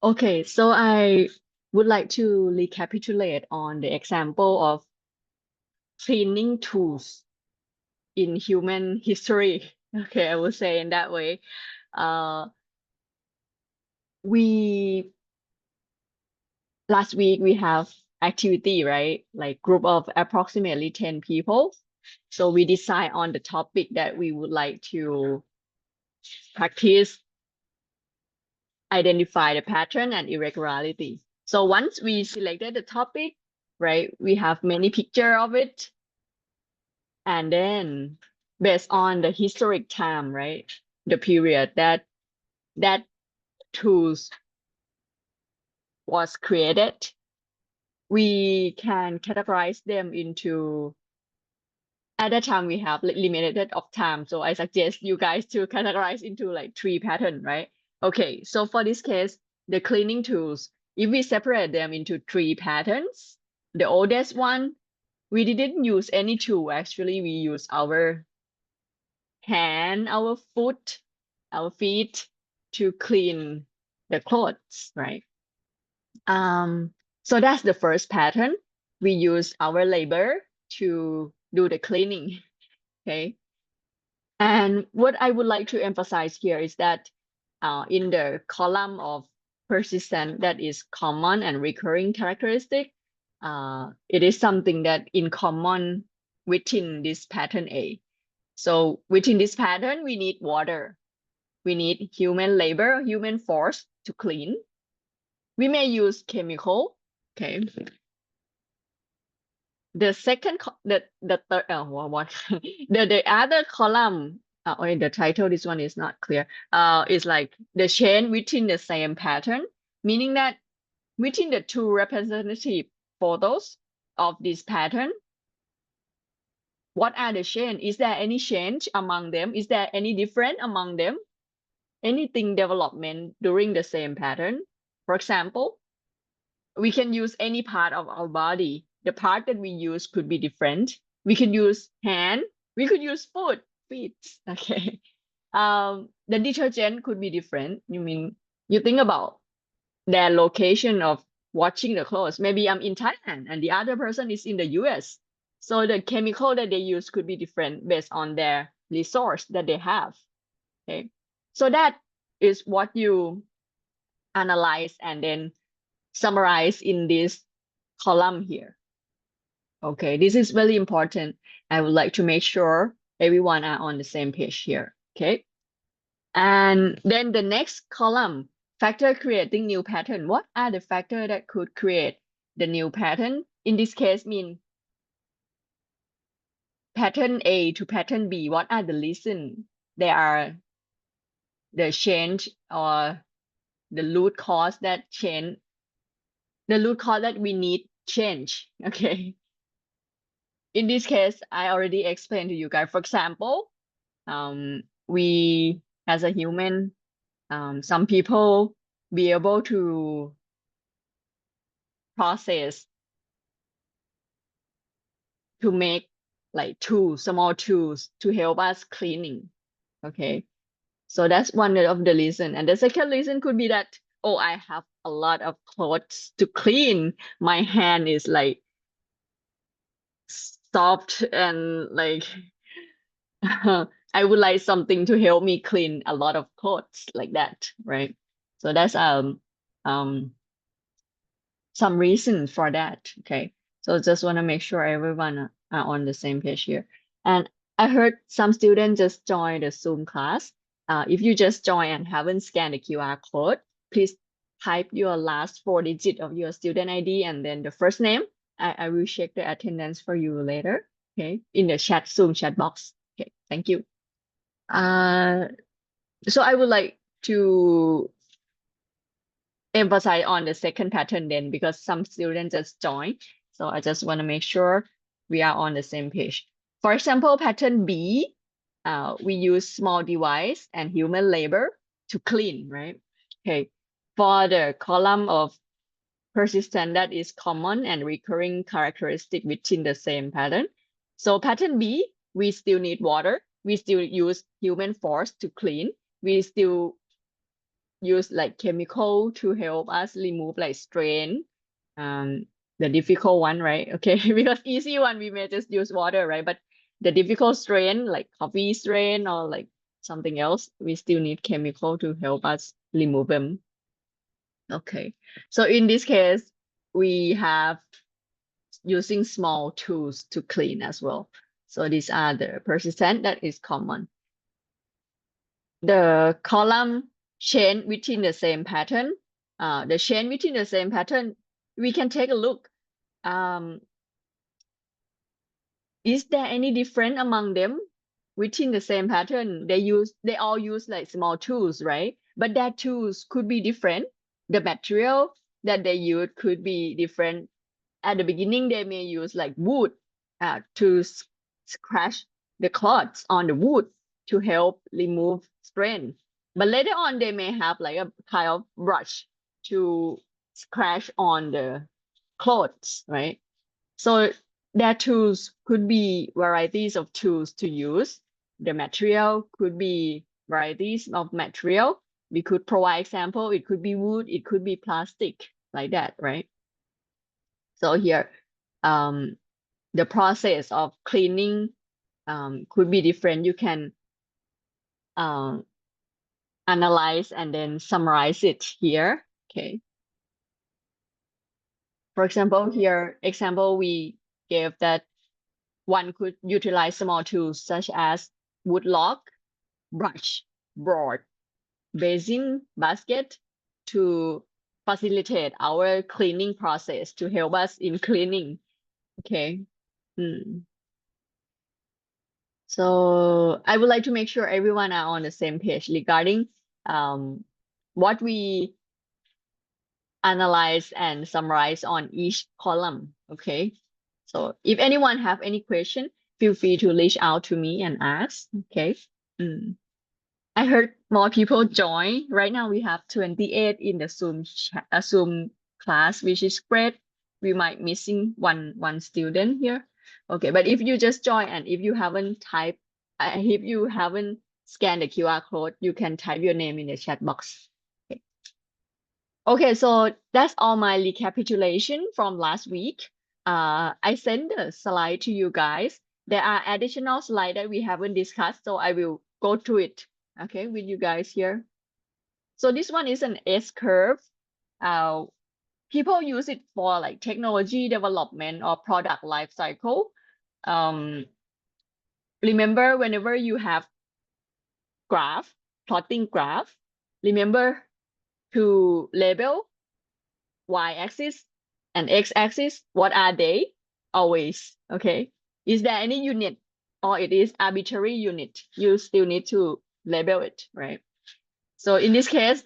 Okay, so I would like to recapitulate on the example of cleaning tools in human history. Okay, I will say in that way. Uh, we last week we have activity, right? Like group of approximately 10 people. So we decide on the topic that we would like to practice, identify the pattern and irregularity. So once we selected the topic, right, we have many picture of it. And then based on the historic time, right, the period that tools was created, we can categorize them into, at that time we have limited of time. So I suggest you guys to categorize into like 3 pattern, right? Okay, so for this case, the cleaning tools, if we separate them into 3 patterns, the oldest one, we didn't use any tool. Actually, we use our hand, our foot, our feet to clean the clothes, right? Um, so that's the first pattern. We use our labor to do the cleaning, okay? And what I would like to emphasize here is that in the column of persistent, that is common and recurring characteristic, it is something that in common within this pattern A. So within this pattern, we need water. We need human labor, human force to clean. We may use chemical. Okay. The second, the third, what the other column, or the title, this one is not clear. Is like the chain within the same pattern, meaning that within the 2 representative photos of this pattern, what are the chain? Is there any change among them? Is there any difference among them? Anything development during the same pattern? For example, we can use any part of our body. The part that we use could be different. We could use hand, we could use foot, feet. Okay. The detergent could be different. You think about their location of washing the clothes. Maybe I'm in Thailand and the other person is in the US. So the chemical that they use could be different based on their resource that they have. Okay. So that is what you analyze and then summarize in this column here. Okay, this is very important. I would like to make sure everyone are on the same page here. Okay. And then the next column, factor creating new pattern. What are the factors that could create the new pattern? In this case, mean pattern A to pattern B. What are the reasons they are the change or the root cause that change, the root cause that we need change? Okay. In this case, I already explained to you guys. For example, we as a human, some people be able to process to make like tools, small tools to help us cleaning. Okay. So that's one of the reason. And the second reason could be that, oh, I have a lot of clothes to clean. My hand is like soft and like I would like something to help me clean a lot of clothes like that, right? So that's um some reason for that. Okay. So just want to make sure everyone are on the same page here. And I heard some students just joined the Zoom class. If you just join and haven't scanned the QR code, please type your last 4 digits of your student ID and then the first name. I will check the attendance for you later. Okay. In the chat, Zoom chat box. Okay. Thank you. So I would like to emphasize on the second pattern then because some students just joined. So I just want to make sure we are on the same page. For example, pattern B, we use small device and human labor to clean, right? Okay. For the column of persistent, that is common and recurring characteristic within the same pattern. So pattern B, we still need water. We still use human force to clean. We still use like chemical to help us remove like strain, the difficult one, right? Okay, because easy one we may just use water, right? But the difficult strain like coffee strain or like something else, we still need chemical to help us remove them. Okay, so in this case, we have using small tools to clean as well. So these are the persistent that is common. The column chain within the same pattern, the chain within the same pattern, we can take a look. Is there any difference among them within the same pattern? They all use like small tools, right? But their tools could be different. The material that they use could be different. At the beginning, they may use like wood to scratch the cloths on the wood to help remove strain. But later on, they may have like a kind of brush to scratch on the clothes, right? So their tools could be varieties of tools to use. The material could be varieties of material. We could provide example, it could be wood, it could be plastic, like that, right? So here, the process of cleaning could be different. You can analyze and then summarize it here. Okay. For example, here, we gave that one could utilize small tools such as wood log, brush, board, basin, basket to facilitate our cleaning process, to help us in cleaning. Okay. So I would like to make sure everyone are on the same page regarding what we analyze and summarize on each column. Okay. So if anyone have any question, feel free to reach out to me and ask. Okay. I heard more people join. Right now we have 28 in the Zoom class, which is great. We might missing one student here. Okay, but if you just join and if you haven't typed, if you haven't scanned the QR code, you can type your name in the chat box. Okay, so that's all my recapitulation from last week. I sent the slide to you guys. There are additional slides that we haven't discussed, so I will go through it, okay, with you guys here. So this one is an S-curve. People use it for like technology development or product life cycle. Remember, whenever you have plotting graph, remember to label y-axis and x-axis. What are they? Always, okay? Is there any unit or it is arbitrary unit? You still need to label it, right? So in this case,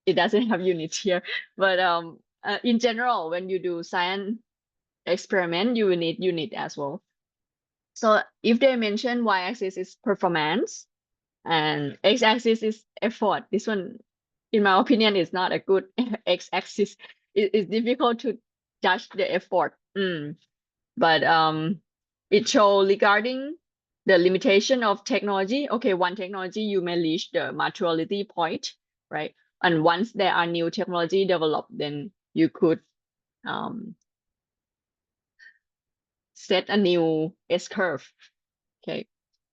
it doesn't have units here, but in general, when you do science experiment, you will need unit as well. So if they mention y-axis is performance and x-axis is effort, this one, in my opinion, is not a good x-axis. It's difficult to judge the effort. But it shows regarding the limitation of technology. Okay, one technology you may reach the maturity point, right? And once there are new technology developed, then you could set a new S-curve. Okay.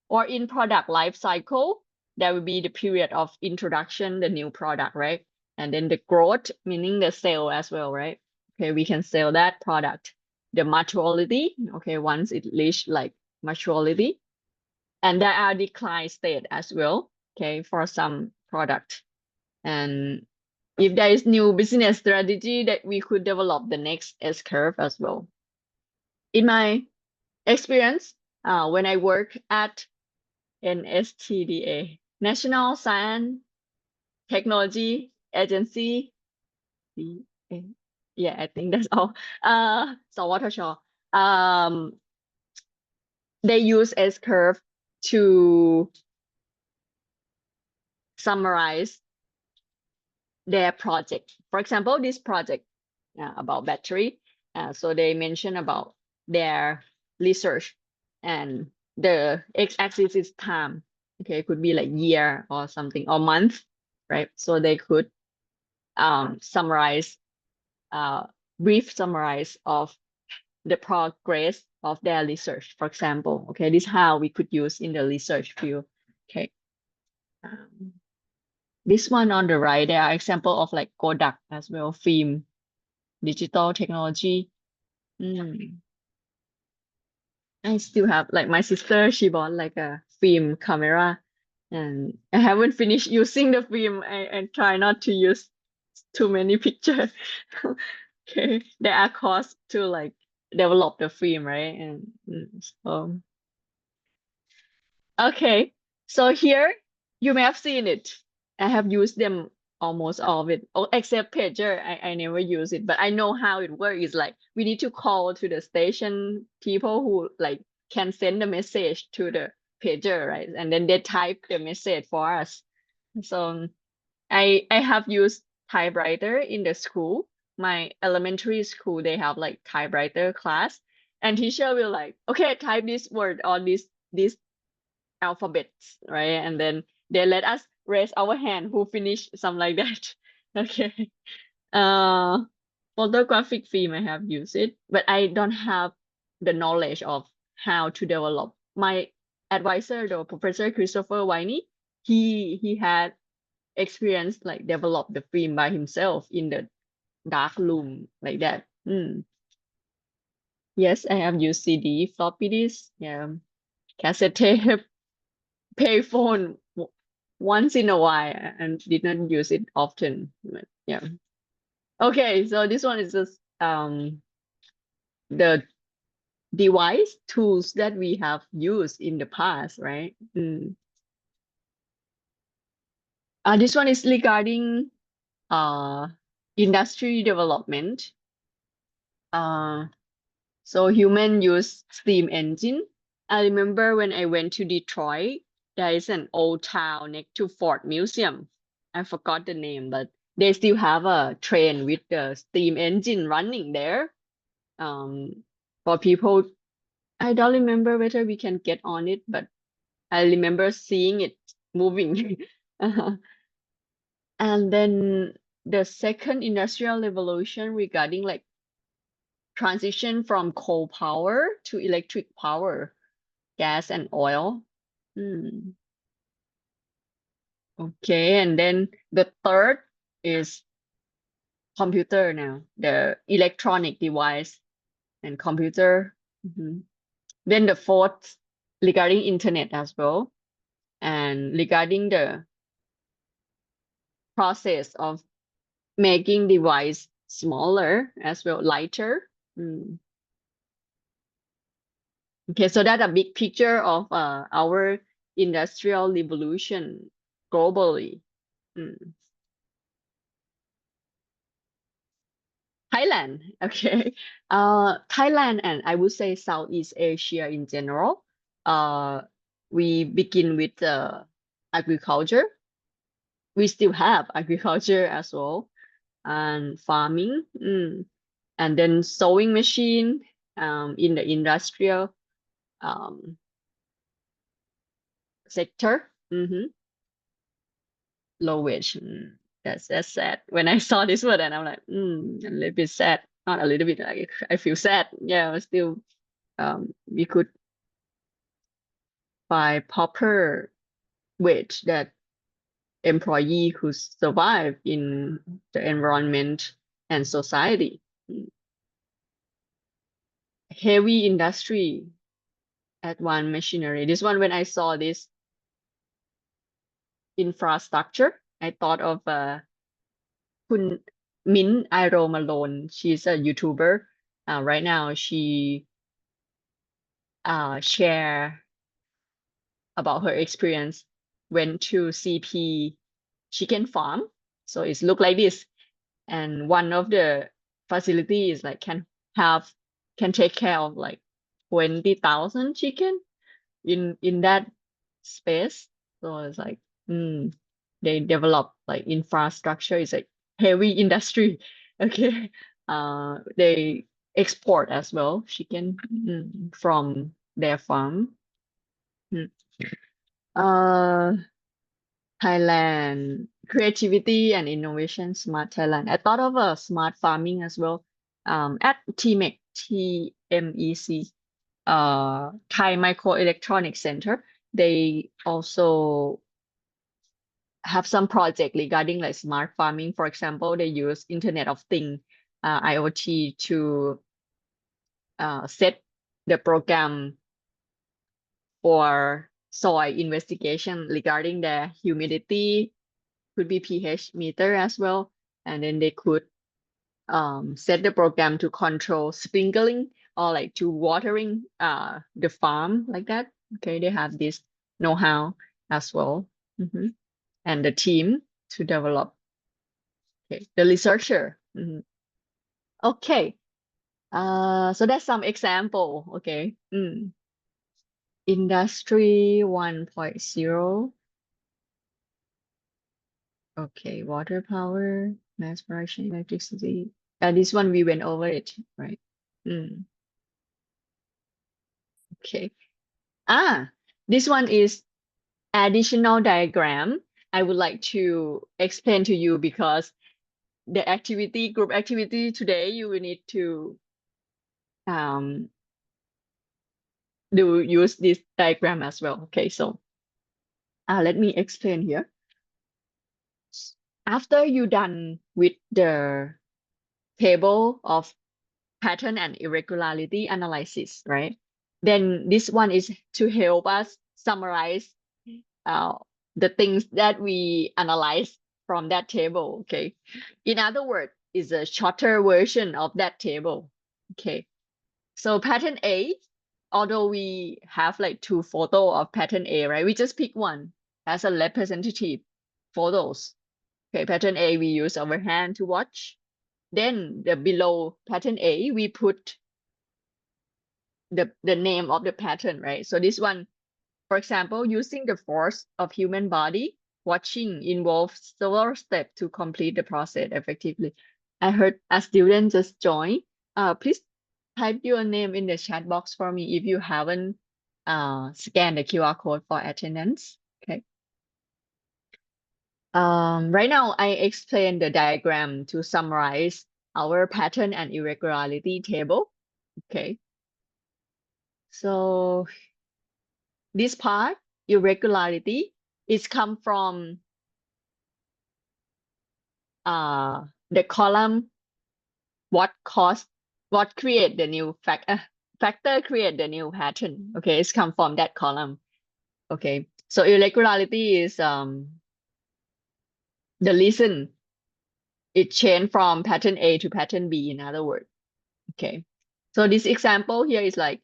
Or in product life cycle, there will be the period of introduction, the new product, right? And then the growth, meaning the sale as well, right? Okay, we can sell that product. The maturity, okay, once it reach like maturity. And there are decline state as well, okay, for some product. And if there is new business strategy that we could develop the next S-curve as well. In my experience, when I work at NSTDA, National Science Technology Agency. Yeah, I think that's all. So they use S-curve to summarize their project. For example, this project about battery. So they mention about their research, and the x-axis is time. Okay, it could be like year or something or month, right? So they could summarize, brief summarize of the progress of their research, for example. Okay, this is how we could use in the research field. Okay. This one on the right, there are example of like Kodak as well, film, digital technology. I still have like my sister, she bought like a film camera and I haven't finished using the film. I try not to use too many pictures. Okay, there are costs to like develop the film, right? And so okay, so here you may have seen it. I have used them almost all of it, oh, except pager. I never use it, but I know how it works. It's like we need to call to the station people who like can send the message to the pager, right? And then they type the message for us. So I have used typewriter in the school. My elementary school, they have like typewriter class, and teacher will like, okay, type this word on this alphabets, right? And then they let us raise our hand who finish something like that. Okay. Uh, photographic film, I have used it, but I don't have the knowledge of how to develop. My advisor, the Professor Christopher Winey, he had experience like develop the film by himself in the dark room like that. Yes, I have used CD, floppy disk, yeah, cassette tape, payphone once in a while and did not use it often. But yeah. Okay, so this one is just the device tools that we have used in the past, right? This one is regarding uh industry development. So human use steam engine. I remember when I went to Detroit, there is an old town next to Ford Museum. I forgot the name, but they still have a train with the steam engine running there. For people, I don't remember whether we can get on it, but I remember seeing it moving. And then the second industrial revolution regarding like transition from coal power to electric power, gas and oil. Okay, and then the third is computer now, the electronic device and computer. Then the fourth regarding internet as well, and regarding the process of making device smaller as well, lighter. Okay, so that's a big picture of our industrial revolution globally. Thailand, okay. Thailand and I would say Southeast Asia in general. We begin with agriculture. We still have agriculture as well and farming. And then sewing machine in the industrial sector. Low wage. That's sad. When I saw this word, and I'm like, a little bit sad. Not a little bit. Like I feel sad. Yeah, but still, we could find proper wage that employee who survive in the environment and society. Heavy industry, advanced machinery. This one, when I saw this infrastructure, I thought of Kun Min Iro Malone. She's a YouTuber. Right now, she share about her experience. Went to CP chicken farm. So it's look like this. And one of the facilities like can take care of like 20,000 chicken in that space. So it's like they develop like infrastructure. It's like heavy industry. Okay. They export as well chicken from their farm. Mm. Uh, Thailand. creativity and innovation, Smart Thailand. I thought of a smart farming as well. At TMEC, TMEC, Thai Microelectronics Center, they also have some project regarding like smart farming. For example, they use Internet of Things, IoT, to set the program for soil investigation regarding the humidity, could be pH meter as well. And then they could set the program to control sprinkling or like to watering the farm like that. Okay, they have this know-how as well. And the team to develop. Okay, the researcher. Okay, so that's some example. Okay. Industry 1.0. Okay, water power, mass production, electricity. This one we went over it, right? Okay. This one is additional diagram. I would like to explain to you because the group activity today, you will need to use this diagram as well. Okay, so let me explain here. After you're done with the table of pattern and irregularity analysis, right? Then this one is to help us summarize uh, the things that we analyze from that table, okay? In other words, is a shorter version of that table, okay? So pattern A, although we have like two photo of pattern A, right? We just pick one as a representative photos. Okay, pattern A, we use our hand to watch. Then below pattern A, we put the name of the pattern, right? So this one, for example, using the force of human body, watching involves several steps to complete the process effectively. I heard a student just joined. Please type your name in the chat box for me if you haven't scanned the QR code for attendance. Okay. Right now, I explain the diagram to summarize our pattern and irregularity table. Okay. So this part, irregularity, is come from the column what create the new factor create the new pattern. Okay, it's come from that column. Okay, so irregularity is the reason it changed from pattern A to pattern B, in other words. Okay, so this example here is like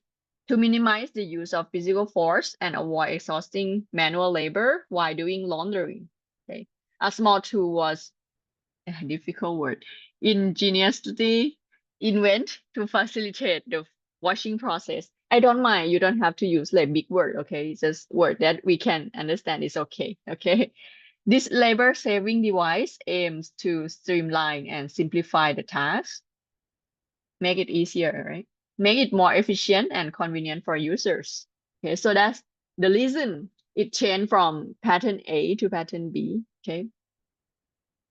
to minimize the use of physical force and avoid exhausting manual labor while doing laundry. Okay, a small tool was a difficult word. Ingeniously invent to facilitate the washing process. I don't mind. You don't have to use like big word. Okay, it's just word that we can understand is okay. Okay. This labor-saving device aims to streamline and simplify the task, make it easier, right? Make it more efficient and convenient for users. Okay, so that's the reason it changed from pattern A to pattern B. Okay.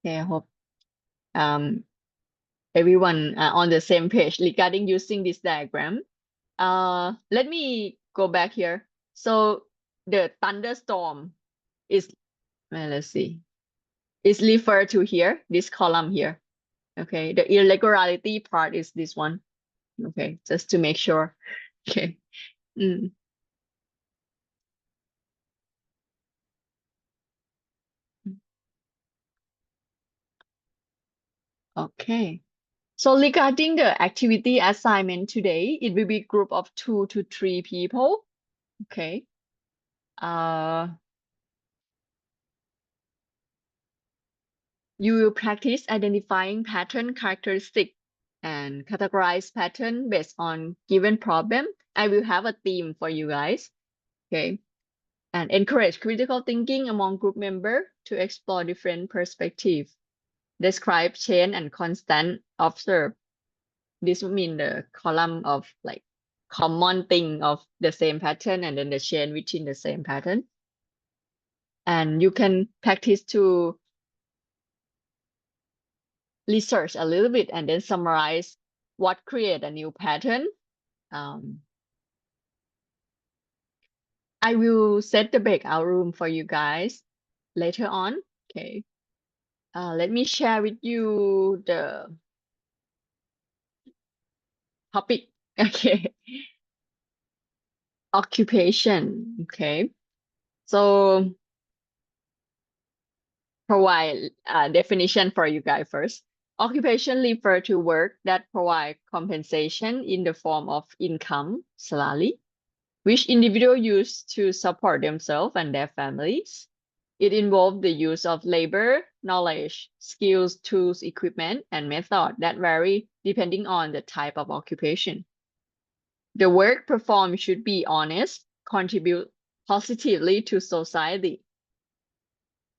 Okay, I hope everyone on the same page regarding using this diagram. Let me go back here. So the thunderstorm is, let's see, is referred to here, this column here. Okay, the irregularity part is this one. Okay, just to make sure. Okay. Okay. So regarding the activity assignment today, it will be group of 2 to 3 people. Okay. You will practice identifying pattern characteristic and categorize pattern based on given problem. I will have a theme for you guys. Okay. And encourage critical thinking among group members to explore different perspectives. Describe change and constant observe. This would mean the column of like common thing of the same pattern and then the change within the same pattern. And you can practice to research a little bit and then summarize what create a new pattern. I will set the breakout room for you guys later on. Okay. Let me share with you the topic. Okay. Occupation. Okay. So provide a definition for you guys first. Occupation refer to work that provide compensation in the form of income, salary, which individual use to support themselves and their families. It involves the use of labor, knowledge, skills, tools, equipment, and method that vary depending on the type of occupation. The work performed should be honest, contribute positively to society,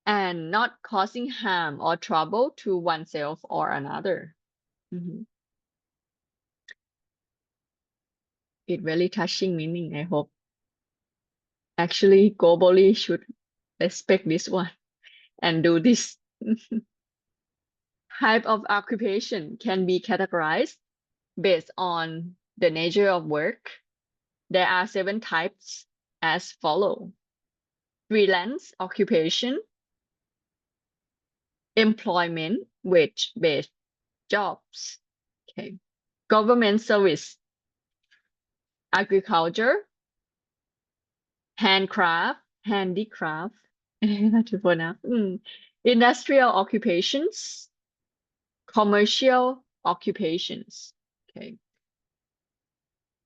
and not causing harm or trouble to oneself or another. It really touching meaning, I hope. Actually, globally should respect this one and do this. Type of occupation can be categorized based on the nature of work. There are 7 types as follow: freelance occupation, employment, wage-based jobs, okay, government service, agriculture, handicraft, not to pronounce, industrial occupations, commercial occupations. Okay.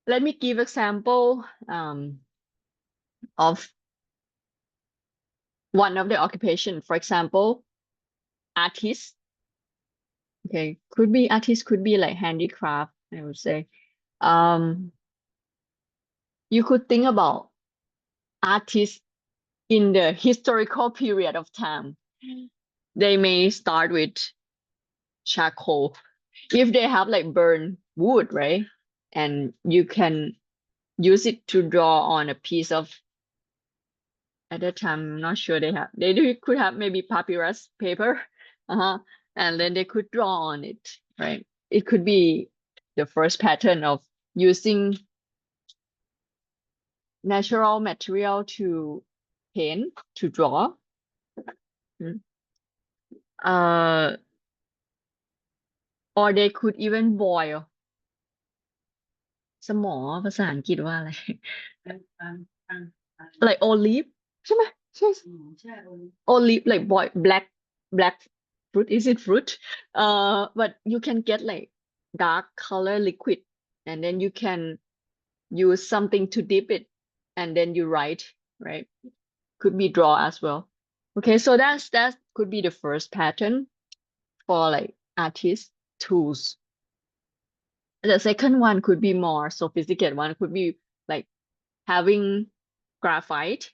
Let me give example of one of the occupation. For example, artist. Okay, could be artist, could be like handicraft, I would say. You could think about artists in the historical period of time. They may start with charcoal. If they have like burned wood, right? And you can use it to draw on a piece of, at that time, I'm not sure could have maybe papyrus paper. And then they could draw on it, right? It could be the first pattern of using natural material to paint, to draw. Or they could even boil สมอภาษาอังกฤษว่าอะไร like olive ใช่ไหมใช่ olive like boil black fruit, is it fruit? But you can get like dark color liquid and then you can use something to dip it and then you write, right? Could be draw as well. Okay, so that could be the first pattern for like artist tools. The second one could be more sophisticated one, could be like having graphite,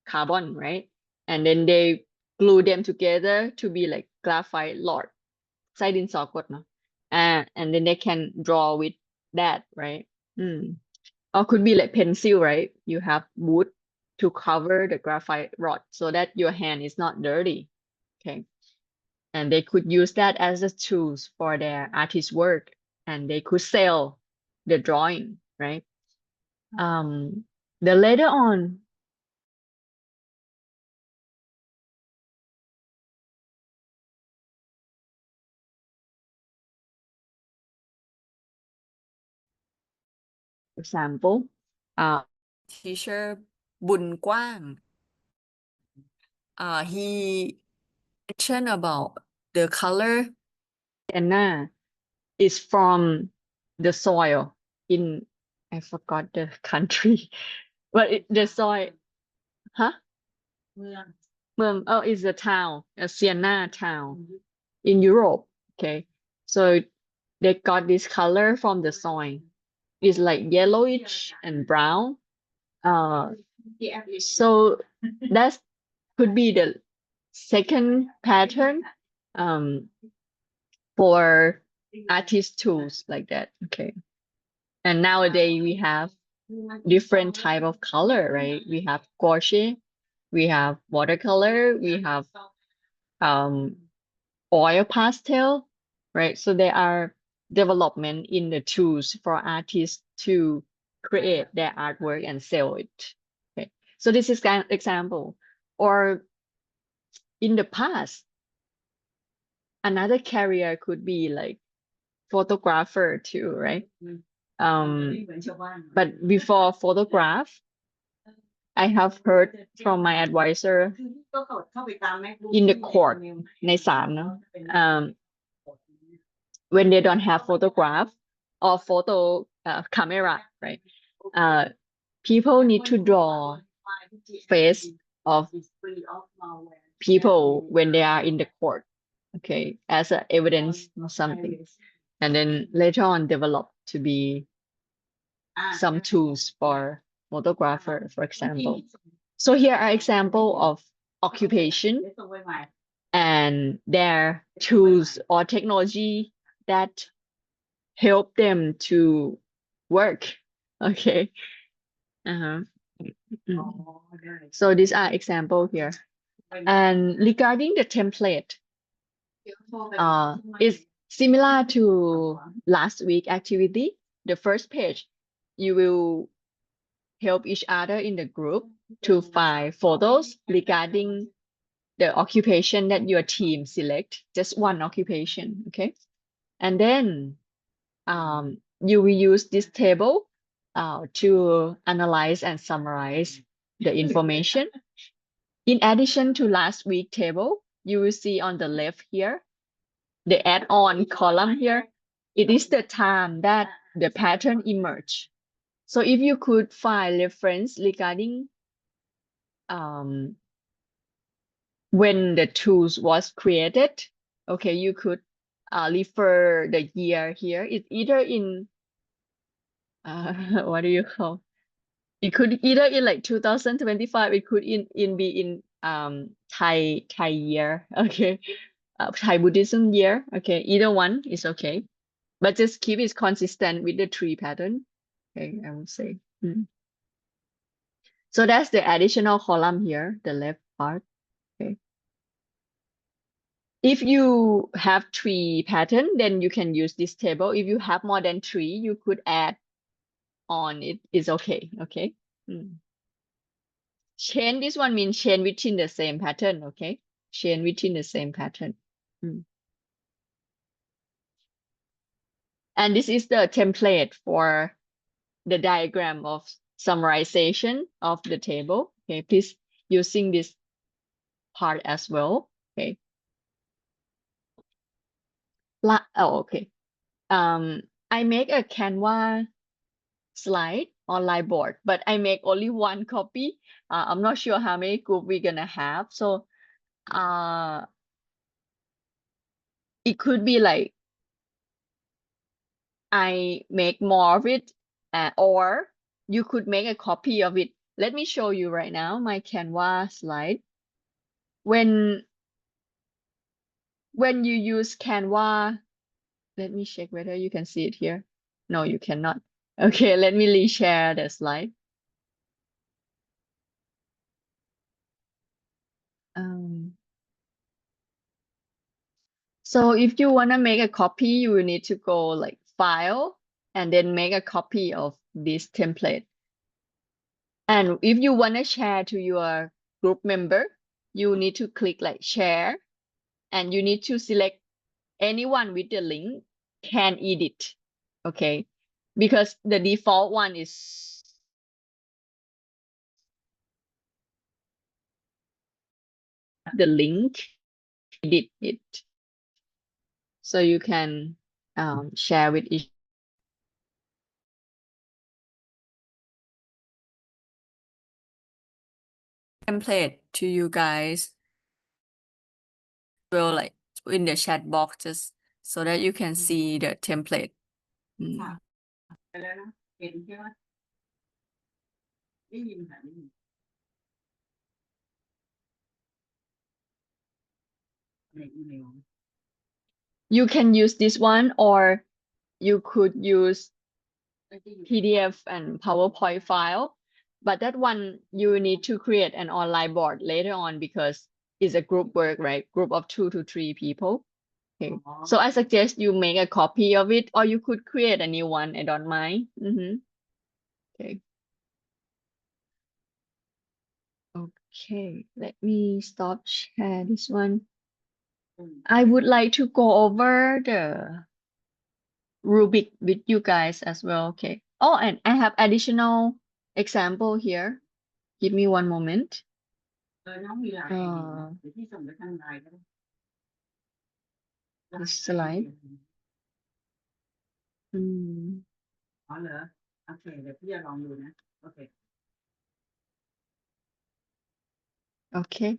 carbon, right? And then they glue them together to be like graphite rod, ไส้ดินสอกดเนาะ and then they can draw with that, right? Or could be like pencil, right? You have wood to cover the graphite rod so that your hand is not dirty. Okay. And they could use that as a tools for their artist work and they could sell the drawing, right? The later on, example, teacher บุญกว้าง he mentioned about the color Anna is from the soil in, I forgot the country, but the soil, huh? เมือง oh, is a town, a Siena town in Europe. Okay, so they got this color from the soil. It's like yellowish and brown. So that could be the second pattern for artist tools like that. Okay, and nowadays we have different type of color, right? We have gouache, we have watercolor, we have oil pastel, right? So there are development in the tools for artists to create their artwork and sell it. Okay, so this is an example. Or in the past, another career could be like photographer too, right? But before photograph, I have heard from my advisor in the court ในศาลเนอะ when they don't have photograph or photo camera, right? People need to draw face of people when they are in the court, okay, as a evidence or something, and then later on develop to be some tools for photographer, for example. So here are example of occupation and their tools or technology that help them to work. Okay. So these are example here. And regarding the template, it's similar to last week activity. The first page, you will help each other in the group to find photos regarding the occupation that your team select, just one occupation, okay? And then you will use this table to analyze and summarize the information. In addition to last week table, you will see on the left here, the add-on column here, it is the time that the pattern emerge. So if you could find reference regarding when the tools was created, okay, you could refer the year here. It's either in what do you call? It could either in like 2025. It could be in Thai year, okay, Thai Buddhism year, okay. Either one is okay, but just keep it consistent with the tree pattern. Okay, I would say. So that's the additional column here, the left part. Okay. If you have three pattern, then you can use this table. If you have more than three, you could add on it. It's okay. Okay. Chain, this one means chain within the same pattern. Okay. Chain within the same pattern. And this is the template for the diagram of summarization of the table. Okay. Please using this part as well. Okay. Oh, okay. I make a Canva slide online board, but I make only one copy. I'm not sure how many group we're gonna have. So it could be like I make more of it, or you could make a copy of it. Let me show you right now my Canva slide. When you use Canva, let me check whether you can see it here. No, you cannot. Okay, let me reshare the slide. So if you want to make a copy, you will need to go like file and then make a copy of this template. And if you want to share to your group member, you need to click like share, and you need to select anyone with the link can edit. Okay, because the default one is the link, edit it. So you can share with each template to you guys. Will like in the chat box just so that you can see the template. You can use this one, or you could use PDF and PowerPoint file, but that one you need to create an online board later on because it's a group work, right? Group of 2 to 3 people. Okay, so I suggest you make a copy of it, or you could create a new one. I don't mind. Okay. Okay, let me stop share this one. I would like to go over the Rubik with you guys as well. Okay. Oh, and I have additional example here. Give me one moment. น้องมีไลน์ดีนะเดี๋ยวพี่ส่งไปทางไลน์ก็ได้ This slide. อ๋อเหรอโอเคเดี๋ยวพี่จะลองดูนะโอเค Okay.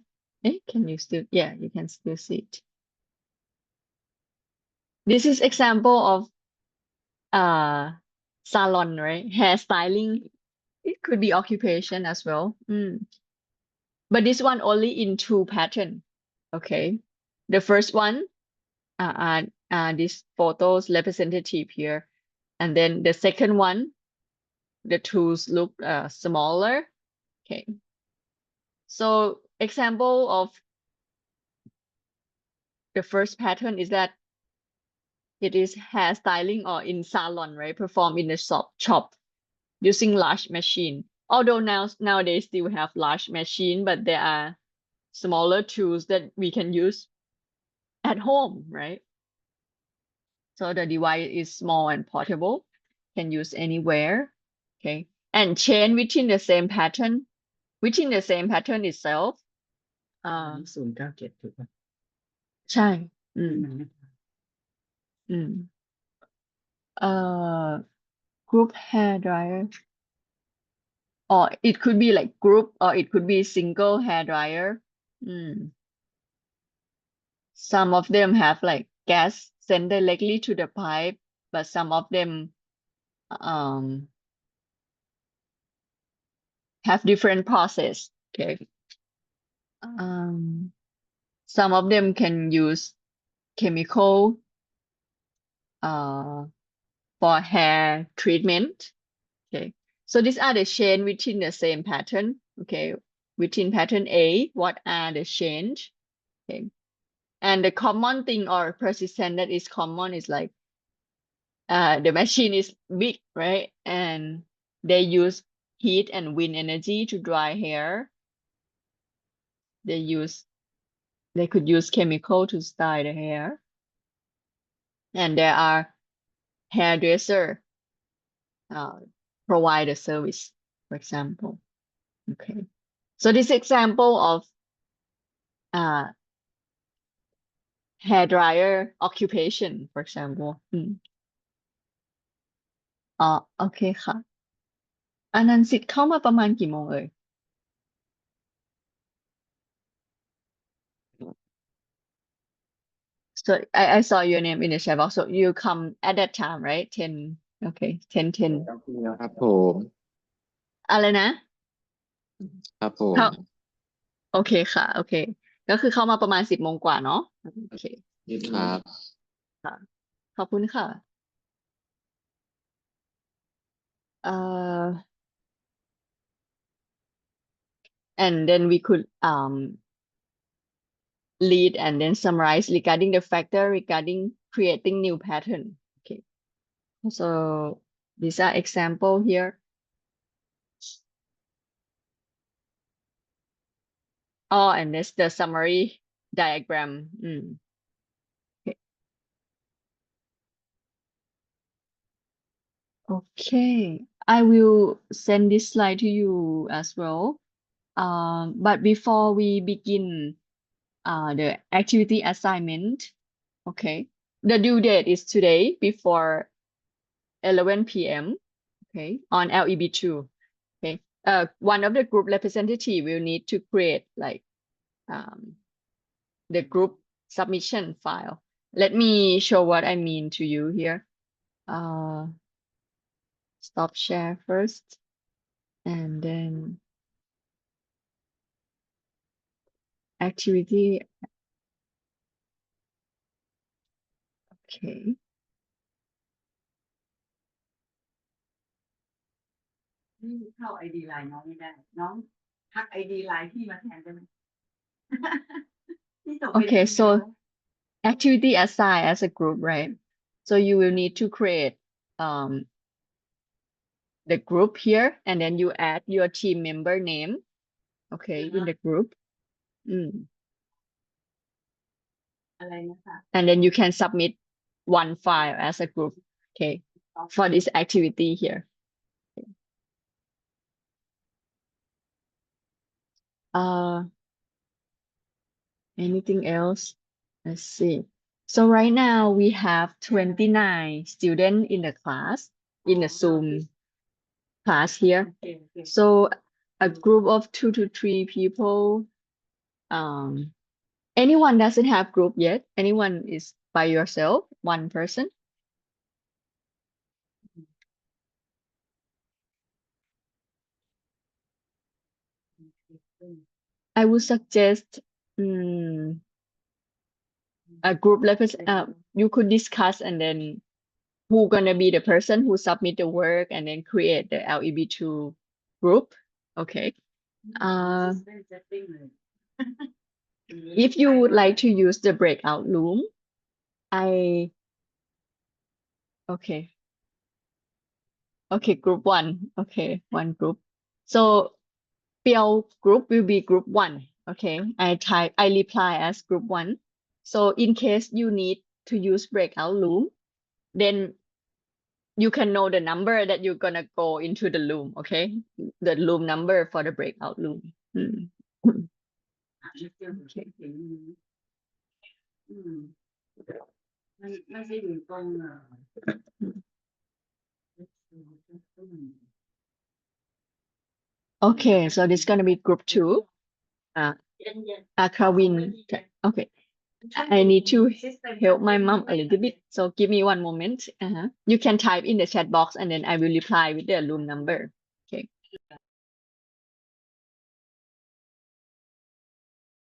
Can you still, yeah, you can still see it. This is example of salon, right? Hairstyling. It could be occupation as well. But this one only in two pattern. Okay. The first one, this photos representative here. And then the second one, the tools look smaller. Okay. So example of the first pattern is that it is hairstyling or in salon, right? Performed in the shop using large machine. Although nowadays still have large machine, but there are smaller tools that we can use at home, right? So the device is small and portable, can use anywhere. Okay. And chain within the same pattern, itself. 097ถูกป่ะ ใช่ มันไม่ group hair dryer, or it could be like group, or it could be single hair dryer. Some of them have like gas sent directly to the pipe, but some of them have different process. Okay. Some of them can use chemical for hair treatment. Okay. So these are the chain within the same pattern. Okay. Within pattern A, what are the change? Okay. And the common thing or persistent that is common is like the machine is big, right? And they use heat and wind energy to dry hair. They could use chemical to style the hair. And there are hairdresser provide a service, for example. Okay. So this example of hair dryer occupation, for example. โอเคค่ะอนันต์สิทธิ์เข้ามาประมาณกี่โมงเอ่ย So I saw your name in the chat box. So you come at that time, right? 10. Okay. 10. ครับผม อะไรนะ ครับผม เข้าโอเคค่ะ โอเค ก็คือเข้ามาประมาณ10 โมงกว่าเนาะโอเค ครับ ค่ะ ขอบคุณค่ะand then we could lead and then summarize regarding the factor regarding creating new pattern. Okay. So these are example here. Oh, and that's the summary diagram. Okay. Okay, I will send this slide to you as well. But before we begin the activity assignment, okay, the due date is today before 11 p.m. Okay, on LEB2. Okay, one of the group representative will need to create like the group submission file. Let me show what I mean to you here. Stop share first, and then activity. Okay. นี่เข้า ID ไลน์น้องไม่ได้น้องทัก ID ไลน์พี่มาแทนได้ไหม พี่ส่งไป Okay, so activity assigned as a group, right? So you will need to create the group here, and then you add your team member name, okay, in the group. อะไรนะคะ And then you can submit one file as a group, okay, for this activity here. Anything else? Let's see. So right now we have 29 students in the class, in the Zoom class here. โอเคโอเค So a group of 2 to 3 people. Anyone doesn't have group yet? Anyone is by yourself, one person? I would suggest a group you could discuss, and then who gonna be the person who submit the work and then create the LEB2 group. Okay. setting เลย If you would like to use the breakout room, okay, group 1. Okay, one group. So Bill group will be group 1. Okay, I reply as group 1. So in case you need to use breakout room, then you can know the number that you're gonna go into the room. Okay, the room number for the breakout room. ไม่เกี่ยวกับเสียงนี้ไม่ใช่อยู่ตรงOkay, so this is gonna be group 2. Akrawin. Okay, I need to help my mom a little bit. So give me one moment. You can type in the chat box, and then I will reply with the room number. Okay.